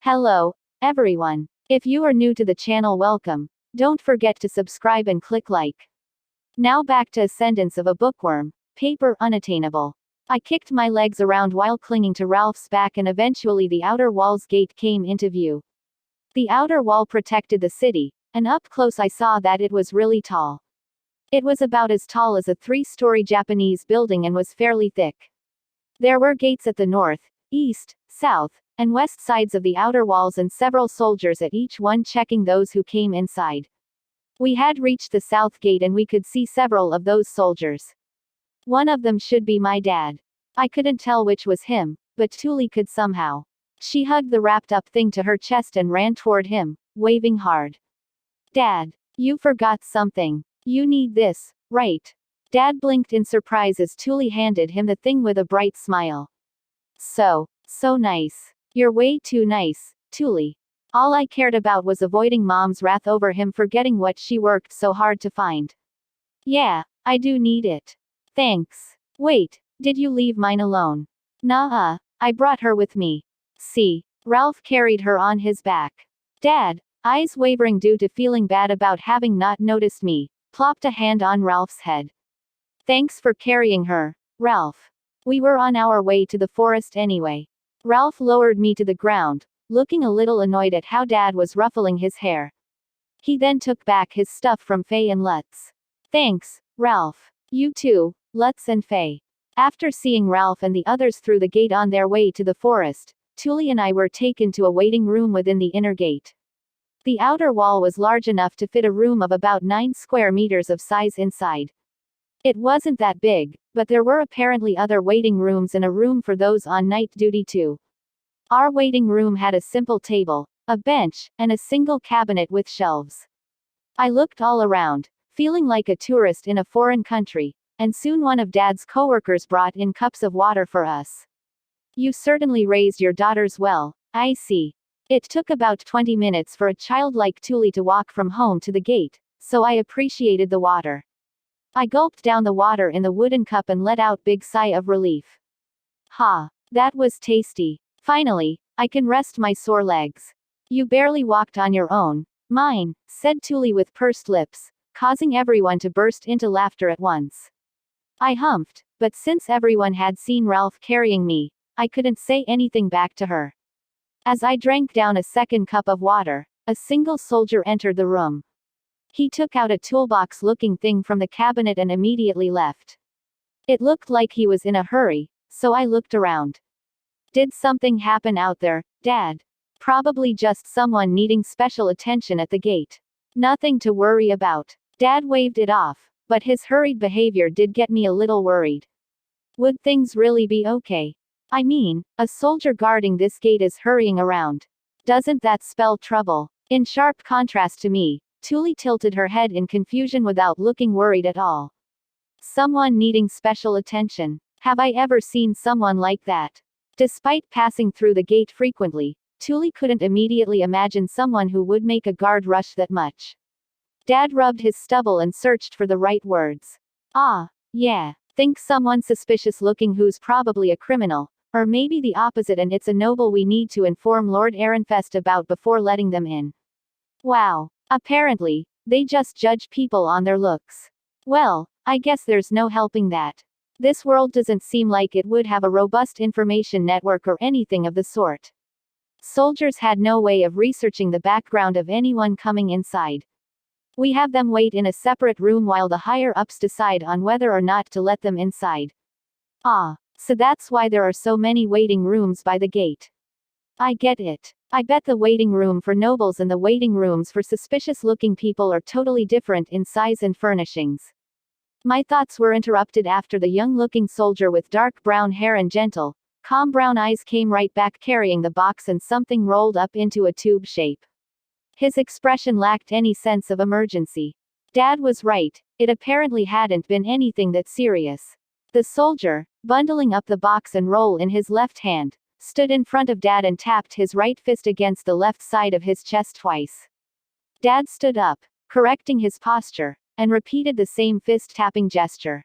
Hello, everyone. If you are new to the channel, welcome. Don't forget to subscribe and click like. Now back to Ascendance of a Bookworm, paper Unattainable. I kicked my legs around while clinging to Ralph's back, and eventually the outer wall's gate came into view. The outer wall protected the city, and up close I saw that it was really tall. It was about as tall as a 3-story Japanese building and was fairly thick. There were gates at the north, east, south, and west sides of the outer walls, and several soldiers at each one checking those who came inside. We had reached the south gate and we could see several of those soldiers. One of them should be my dad. I couldn't tell which was him, but Tuli could somehow. She hugged the wrapped up thing to her chest and ran toward him, waving hard. Dad, you forgot something. You need this, right? Dad blinked in surprise as Tuli handed him the thing with a bright smile. So nice. You're way too nice, Tuli. All I cared about was avoiding Mom's wrath over him for getting what she worked so hard to find. Yeah, I do need it. Thanks. Wait, did you leave Myne alone? Nah, I brought her with me. See, Ralph carried her on his back. Dad, eyes wavering due to feeling bad about having not noticed me, plopped a hand on Ralph's head. Thanks for carrying her, Ralph. We were on our way to the forest anyway. Ralph lowered me to the ground, looking a little annoyed at how Dad was ruffling his hair. He then took back his stuff from Faye and Lutz. Thanks, Ralph. You too, Lutz and Faye. After seeing Ralph and the others through the gate on their way to the forest, Tuli and I were taken to a waiting room within the inner gate. The outer wall was large enough to fit a room of about 9 square meters of size inside. It wasn't that big, but there were apparently other waiting rooms and a room for those on night duty too. Our waiting room had a simple table, a bench, and a single cabinet with shelves. I looked all around, feeling like a tourist in a foreign country, and soon one of Dad's coworkers brought in cups of water for us. You certainly raised your daughters well, I see. It took about 20 minutes for a child like Tuli to walk from home to the gate, so I appreciated the water. I gulped down the water in the wooden cup and let out a big sigh of relief. Ha, that was tasty. Finally, I can rest my sore legs. You barely walked on your own, Myne, said Tuli with pursed lips, causing everyone to burst into laughter at once. I humphed, but since everyone had seen Ralph carrying me, I couldn't say anything back to her. As I drank down a second cup of water, a single soldier entered the room. He took out a toolbox-looking thing from the cabinet and immediately left. It looked like he was in a hurry, so I looked around. Did something happen out there, Dad? Probably just someone needing special attention at the gate. Nothing to worry about. Dad waved it off, but his hurried behavior did get me a little worried. Would things really be okay? I mean, a soldier guarding this gate is hurrying around. Doesn't that spell trouble? In sharp contrast to me, Tuli tilted her head in confusion without looking worried at all. Someone needing special attention. Have I ever seen someone like that? Despite passing through the gate frequently, Tuli couldn't immediately imagine someone who would make a guard rush that much. Dad rubbed his stubble and searched for the right words. Yeah. Think someone suspicious looking who's probably a criminal, or maybe the opposite, and it's a noble we need to inform Lord Ehrenfest about before letting them in. Wow. Apparently, they just judge people on their looks. Well, I guess there's no helping that. This world doesn't seem like it would have a robust information network or anything of the sort. Soldiers had no way of researching the background of anyone coming inside. We have them wait in a separate room while the higher-ups decide on whether or not to let them inside. So that's why there are so many waiting rooms by the gate. I get it. I bet the waiting room for nobles and the waiting rooms for suspicious-looking people are totally different in size and furnishings. My thoughts were interrupted after the young-looking soldier with dark brown hair and gentle, calm brown eyes came right back carrying the box and something rolled up into a tube shape. His expression lacked any sense of emergency. Dad was right, it apparently hadn't been anything that serious. The soldier, bundling up the box and roll in his left hand, stood in front of Dad and tapped his right fist against the left side of his chest twice. Dad stood up, correcting his posture, and repeated the same fist-tapping gesture.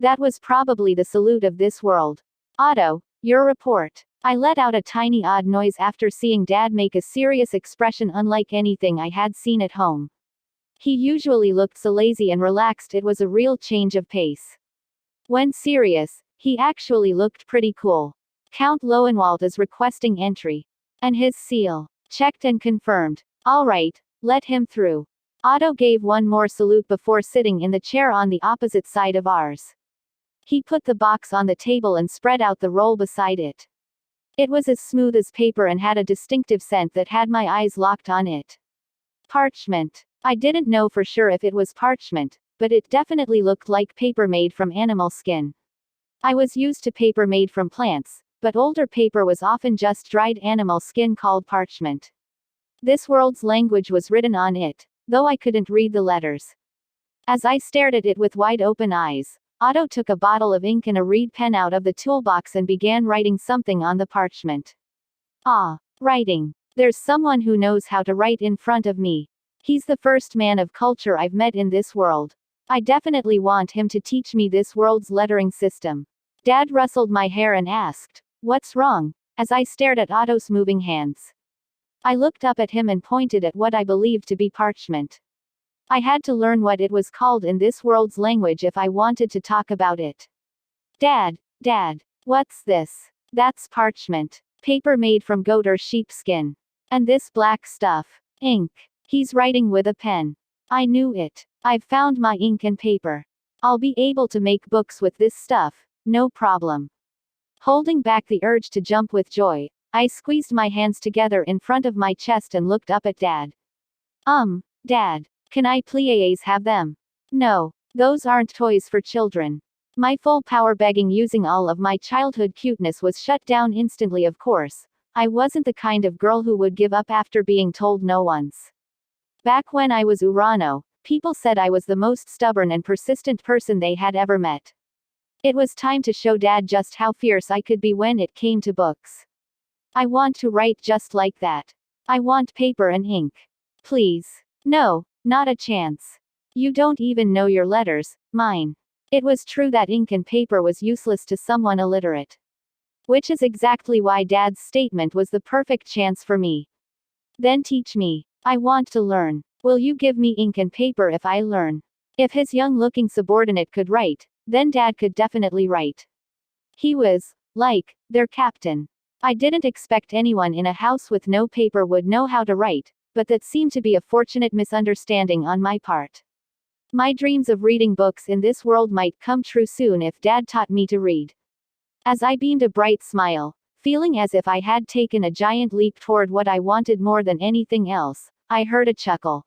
That was probably the salute of this world. Otto, Your report. I let out a tiny odd noise after seeing Dad make a serious expression unlike anything I had seen at home. He usually looked so lazy and relaxed, it was a real change of pace. When serious, he actually looked pretty cool. Count Lowenwald is requesting entry. And his seal. Checked and confirmed. All right, let him through. Otto gave one more salute before sitting in the chair on the opposite side of ours. He put the box on the table and spread out the roll beside it. It was as smooth as paper and had a distinctive scent that had my eyes locked on it. Parchment. I didn't know for sure if it was parchment, but it definitely looked like paper made from animal skin. I was used to paper made from plants, but older paper was often just dried animal skin called parchment. This world's language was written on it, though I couldn't read the letters. As I stared at it with wide open eyes, Otto took a bottle of ink and a reed pen out of the toolbox and began writing something on the parchment. Ah, writing. There's someone who knows how to write in front of me. He's the first man of culture I've met in this world. I definitely want him to teach me this world's lettering system. Dad rustled my hair and asked, "What's wrong?" as I stared at Otto's moving hands. I looked up at him and pointed at what I believed to be parchment. I had to learn what it was called in this world's language if I wanted to talk about it. Dad, what's this? That's parchment. Paper made from goat or sheep skin. And this black stuff. Ink. He's writing with a pen. I knew it. I've found my ink and paper. I'll be able to make books with this stuff, no problem. Holding back the urge to jump with joy, I squeezed my hands together in front of my chest and looked up at Dad. Dad, can I please have them? No, those aren't toys for children. My full power begging using all of my childhood cuteness was shut down instantly. Of course, I wasn't the kind of girl who would give up after being told no once. Back when I was Urano, people said I was the most stubborn and persistent person they had ever met. It was time to show Dad just how fierce I could be when it came to books. I want to write just like that. I want paper and ink. Please. No, not a chance. You don't even know your letters, Myne. It was true that ink and paper was useless to someone illiterate. Which is exactly why Dad's statement was the perfect chance for me. Then teach me. I want to learn. Will you give me ink and paper if I learn? If his young-looking subordinate could write, then Dad could definitely write. He was, like, their captain. I didn't expect anyone in a house with no paper would know how to write, but that seemed to be a fortunate misunderstanding on my part. My dreams of reading books in this world might come true soon if Dad taught me to read. As I beamed a bright smile, feeling as if I had taken a giant leap toward what I wanted more than anything else, I heard a chuckle.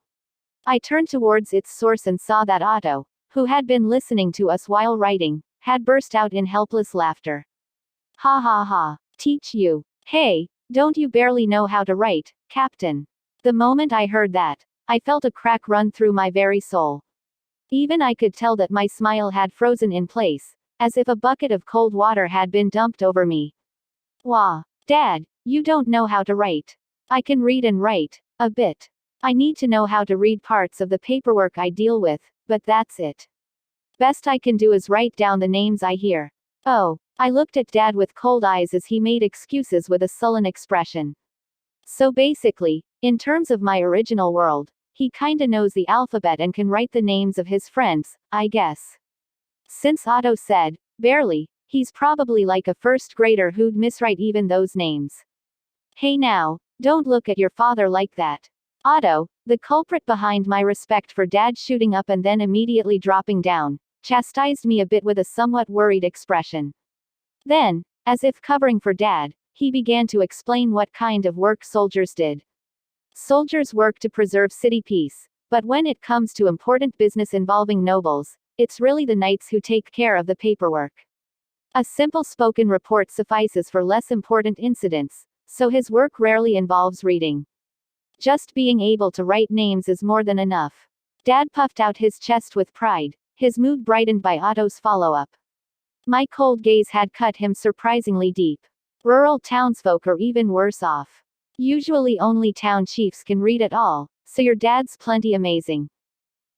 I turned towards its source and saw that Otto, who had been listening to us while writing, had burst out in helpless laughter. Ha ha ha. Teach you. Hey, don't you barely know how to write, Captain? The moment I heard that, I felt a crack run through my very soul. Even I could tell that my smile had frozen in place, as if a bucket of cold water had been dumped over me. Wah, Dad, you don't know how to write. I can read and write, a bit. I need to know how to read parts of the paperwork I deal with, but that's it. Best I can do is write down the names I hear. Oh, I looked at Dad with cold eyes as he made excuses with a sullen expression. So basically, in terms of my original world, he kinda knows the alphabet and can write the names of his friends, I guess. Since Otto said, barely, he's probably like a first grader who'd miswrite even those names. Hey now, don't look at your father like that. Otto, the culprit behind my respect for Dad shooting up and then immediately dropping down, chastised me a bit with a somewhat worried expression. Then, as if covering for Dad, he began to explain what kind of work soldiers did. Soldiers work to preserve city peace, but when it comes to important business involving nobles, it's really the knights who take care of the paperwork. A simple spoken report suffices for less important incidents, so his work rarely involves reading. Just being able to write names is more than enough. Dad puffed out his chest with pride, his mood brightened by Otto's follow-up. My cold gaze had cut him surprisingly deep. Rural townsfolk are even worse off. Usually only town chiefs can read at all, so your dad's plenty amazing.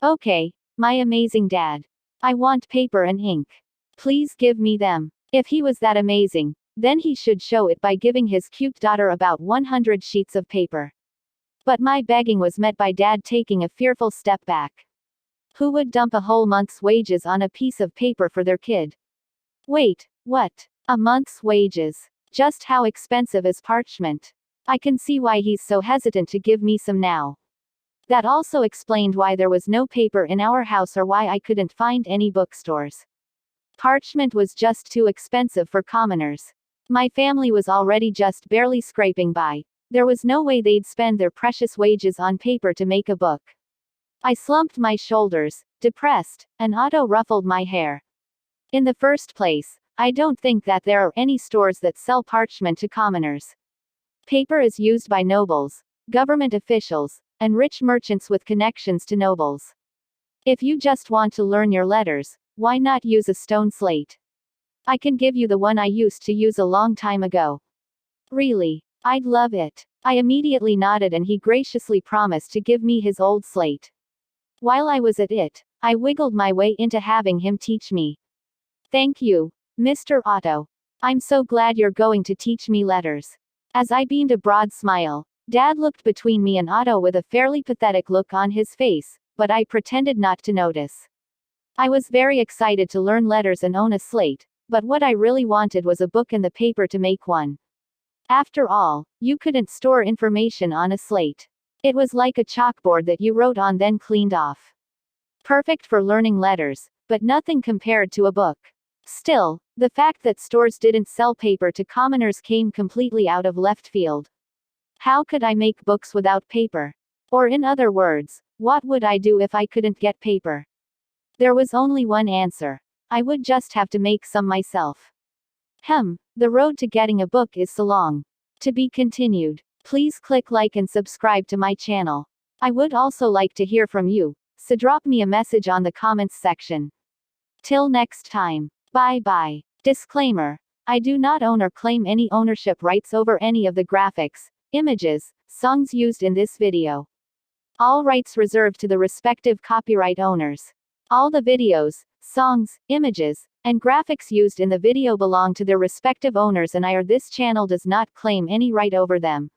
Okay, my amazing dad. I want paper and ink. Please give me them. If he was that amazing, then he should show it by giving his cute daughter about 100 sheets of paper. But my begging was met by Dad taking a fearful step back. Who would dump a whole month's wages on a piece of paper for their kid? Wait, what? A month's wages? Just how expensive is parchment? I can see why he's so hesitant to give me some now. That also explained why there was no paper in our house or why I couldn't find any bookstores. Parchment was just too expensive for commoners. My family was already just barely scraping by. There was no way they'd spend their precious wages on paper to make a book. I slumped my shoulders, depressed, and Otto ruffled my hair. In the first place, I don't think that there are any stores that sell parchment to commoners. Paper is used by nobles, government officials, and rich merchants with connections to nobles. If you just want to learn your letters, why not use a stone slate? I can give you the one I used to use a long time ago. Really? I'd love it. I immediately nodded and he graciously promised to give me his old slate. While I was at it, I wiggled my way into having him teach me. Thank you, Mr. Otto. I'm so glad you're going to teach me letters. As I beamed a broad smile, Dad looked between me and Otto with a fairly pathetic look on his face, but I pretended not to notice. I was very excited to learn letters and own a slate, but what I really wanted was a book and the paper to make one. After all, you couldn't store information on a slate. It was like a chalkboard that you wrote on then cleaned off. Perfect for learning letters, but nothing compared to a book. Still, the fact that stores didn't sell paper to commoners came completely out of left field. How could I make books without paper? Or in other words, what would I do if I couldn't get paper? There was only one answer. I would just have to make some myself. The road to getting a book is so long. To be continued. Please click like and subscribe to my channel. I would also like to hear from you, so drop me a message on the comments section. Till next time. Bye bye. Disclaimer. I do not own or claim any ownership rights over any of the graphics, images, songs used in this video. All rights reserved to the respective copyright owners. All the videos, songs, images, and graphics used in the video belong to their respective owners and this channel does not claim any right over them.